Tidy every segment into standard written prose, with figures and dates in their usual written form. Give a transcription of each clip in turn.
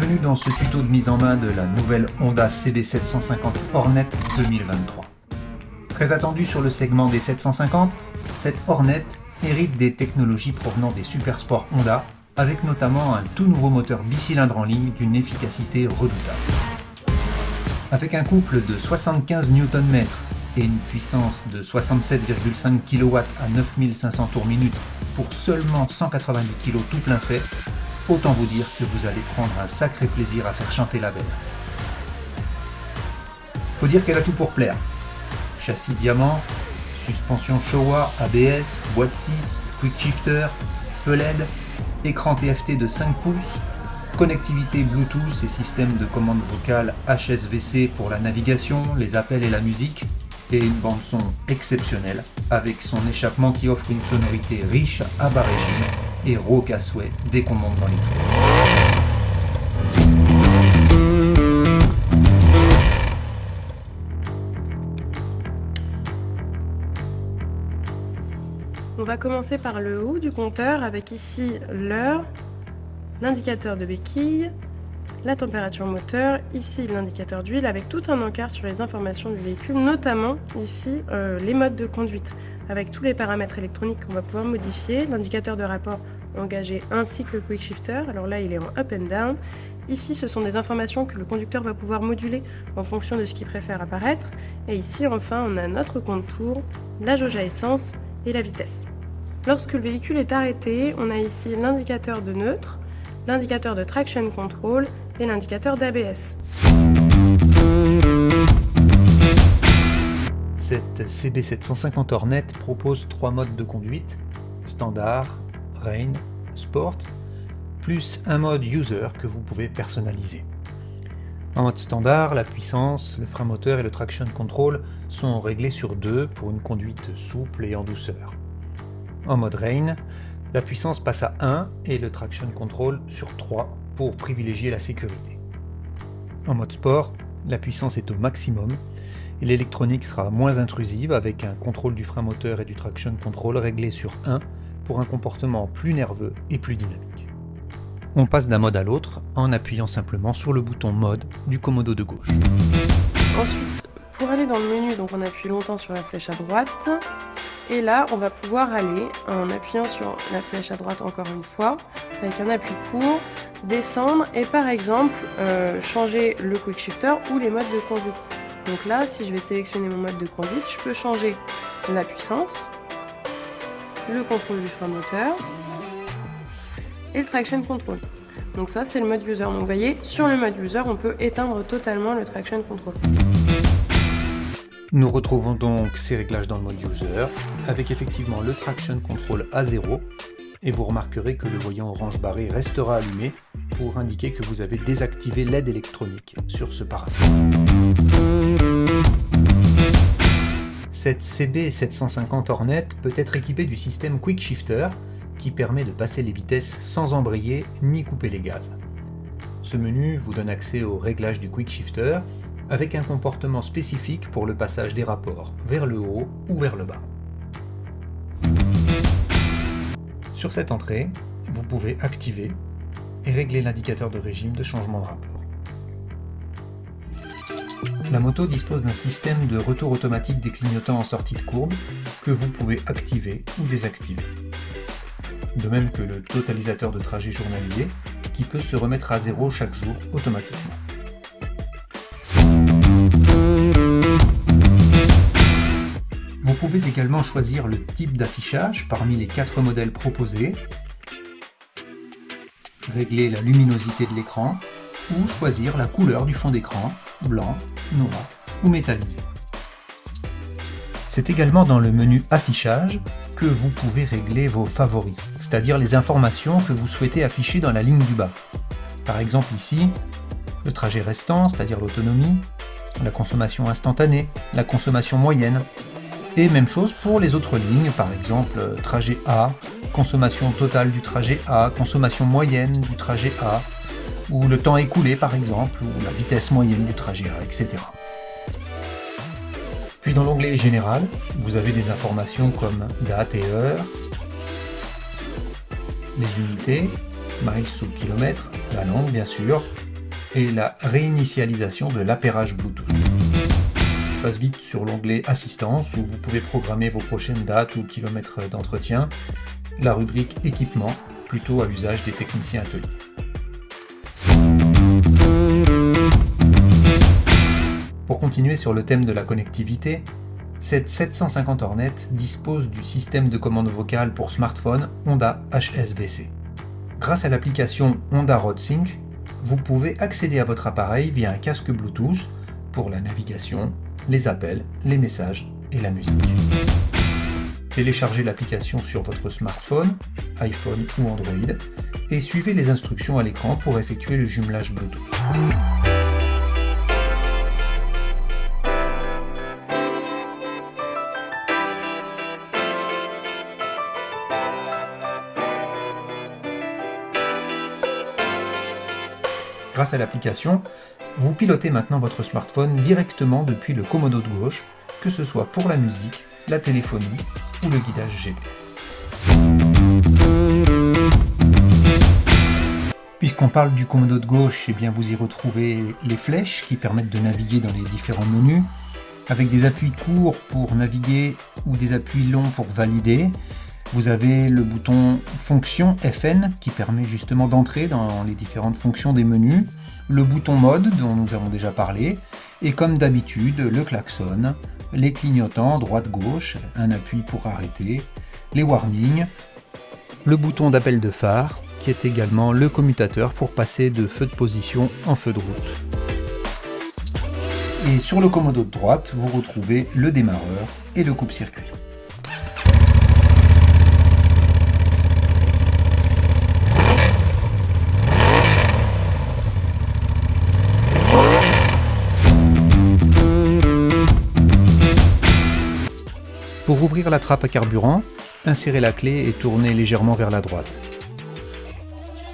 Bienvenue dans ce tuto de mise en main de la nouvelle Honda CB750 Hornet 2023. Très attendue sur le segment des 750, cette Hornet hérite des technologies provenant des Supersport Honda, avec notamment un tout nouveau moteur bicylindre en ligne d'une efficacité redoutable. Avec un couple de 75 Nm et une puissance de 67,5 kW à 9500 tours minute pour seulement 190 kg tout plein fait, autant vous dire que vous allez prendre un sacré plaisir à faire chanter la belle. Faut dire qu'elle a tout pour plaire. Châssis diamant, suspension Showa, ABS, boîte 6, quick shifter, feu LED, écran TFT de 5 pouces, connectivité Bluetooth et système de commande vocale HSVC pour la navigation, les appels et la musique, et une bande son exceptionnelle avec son échappement qui offre une sonorité riche à bas régime et rauque à souhait dès qu'on monte dans les tours. On va commencer par le haut du compteur avec ici l'heure, l'indicateur de béquille, la température moteur, ici l'indicateur d'huile avec tout un encart sur les informations du véhicule, notamment ici les modes de conduite avec tous les paramètres électroniques qu'on va pouvoir modifier, l'indicateur de rapport engagé ainsi que le quick shifter, alors là il est en up and down. Ici ce sont des informations que le conducteur va pouvoir moduler en fonction de ce qu'il préfère apparaître, et ici enfin on a notre compte tour, la jauge à essence et la vitesse. Lorsque le véhicule est arrêté, on a ici l'indicateur de neutre, l'indicateur de traction control et l'indicateur d'ABS. Cette CB750 Hornet propose 3 modes de conduite, standard, Rain, Sport, plus un mode User que vous pouvez personnaliser. En mode standard, la puissance, le frein moteur et le traction control sont réglés sur 2 pour une conduite souple et en douceur. En mode Rain, la puissance passe à 1 et le traction control sur 3 pour privilégier la sécurité. En mode sport, la puissance est au maximum et l'électronique sera moins intrusive avec un contrôle du frein moteur et du traction control réglé sur 1 pour un comportement plus nerveux et plus dynamique. On passe d'un mode à l'autre en appuyant simplement sur le bouton mode du commodo de gauche. Ensuite, pour aller dans le menu, donc on appuie longtemps sur la flèche à droite. Et là, on va pouvoir aller, en appuyant sur la flèche à droite encore une fois, avec un appui court, descendre et par exemple changer le quick shifter ou les modes de conduite. Donc là, si je vais sélectionner mon mode de conduite, je peux changer la puissance, le contrôle du frein moteur et le traction control. Donc ça, c'est le mode user. Donc vous voyez, sur le mode user, on peut éteindre totalement le traction control. Nous retrouvons donc ces réglages dans le mode User, avec effectivement le Traction Control à 0, et vous remarquerez que le voyant orange barré restera allumé pour indiquer que vous avez désactivé l'aide électronique sur ce paramètre. Cette CB750 Hornet peut être équipée du système Quick Shifter, qui permet de passer les vitesses sans embrayer ni couper les gaz. Ce menu vous donne accès au réglage du Quick Shifter, avec un comportement spécifique pour le passage des rapports vers le haut ou vers le bas. Sur cette entrée, vous pouvez activer et régler l'indicateur de régime de changement de rapport. La moto dispose d'un système de retour automatique des clignotants en sortie de courbe que vous pouvez activer ou désactiver. De même que le totalisateur de trajet journalier qui peut se remettre à 0 chaque jour automatiquement. Vous pouvez également choisir le type d'affichage parmi les 4 modèles proposés, régler la luminosité de l'écran ou choisir la couleur du fond d'écran, blanc, noir ou métallisé. C'est également dans le menu affichage que vous pouvez régler vos favoris, c'est-à-dire les informations que vous souhaitez afficher dans la ligne du bas. Par exemple ici, le trajet restant, c'est-à-dire l'autonomie, la consommation instantanée, la consommation moyenne, et même chose pour les autres lignes, par exemple trajet A, consommation totale du trajet A, consommation moyenne du trajet A, ou le temps écoulé par exemple, ou la vitesse moyenne du trajet A, etc. Puis dans l'onglet Général, vous avez des informations comme date et heure, les unités, miles ou kilomètres, la langue bien sûr, et la réinitialisation de l'appairage Bluetooth. Je passe vite sur l'onglet Assistance où vous pouvez programmer vos prochaines dates ou kilomètres d'entretien, la rubrique Équipement, plutôt à l'usage des techniciens ateliers. Pour continuer sur le thème de la connectivité, cette 750 Hornet dispose du système de commande vocale pour smartphone Honda HSVC. Grâce à l'application Honda RoadSync, vous pouvez accéder à votre appareil via un casque Bluetooth pour la navigation, les appels, les messages et la musique. Téléchargez l'application sur votre smartphone, iPhone ou Android et suivez les instructions à l'écran pour effectuer le jumelage Bluetooth. Grâce à l'application, vous pilotez maintenant votre smartphone directement depuis le commodo de gauche, que ce soit pour la musique, la téléphonie ou le guidage GPS. Puisqu'on parle du commodo de gauche, eh bien vous y retrouvez les flèches qui permettent de naviguer dans les différents menus, avec des appuis courts pour naviguer ou des appuis longs pour valider. Vous avez le bouton fonction FN qui permet justement d'entrer dans les différentes fonctions des menus, le bouton mode dont nous avons déjà parlé, et comme d'habitude le klaxon, les clignotants droite-gauche, un appui pour arrêter, les warnings, le bouton d'appel de phare qui est également le commutateur pour passer de feu de position en feu de route. Et sur le commodo de droite, vous retrouvez le démarreur et le coupe-circuit. Pour ouvrir la trappe à carburant, insérez la clé et tournez légèrement vers la droite.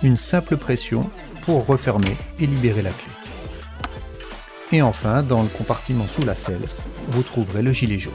Une simple pression pour refermer et libérer la clé. Et enfin, dans le compartiment sous la selle, vous trouverez le gilet jaune.